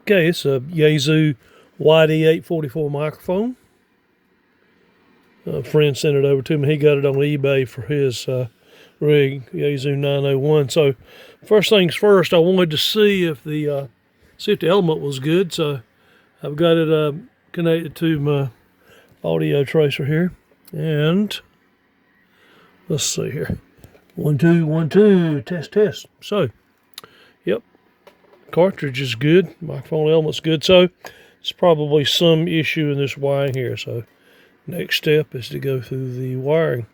Okay, it's a Yaesu YD-844 microphone. A friend sent it over to me. He got it on eBay for his rig, Yaesu 901. So first things first, I wanted to see if the element was good. So I've got it connected to my audio tracer here, and let's see here. 1 2 1 2 test. So, yep, cartridge is good. Microphone element's good. So it's probably some issue in this wiring here. So next step is to go through the wiring.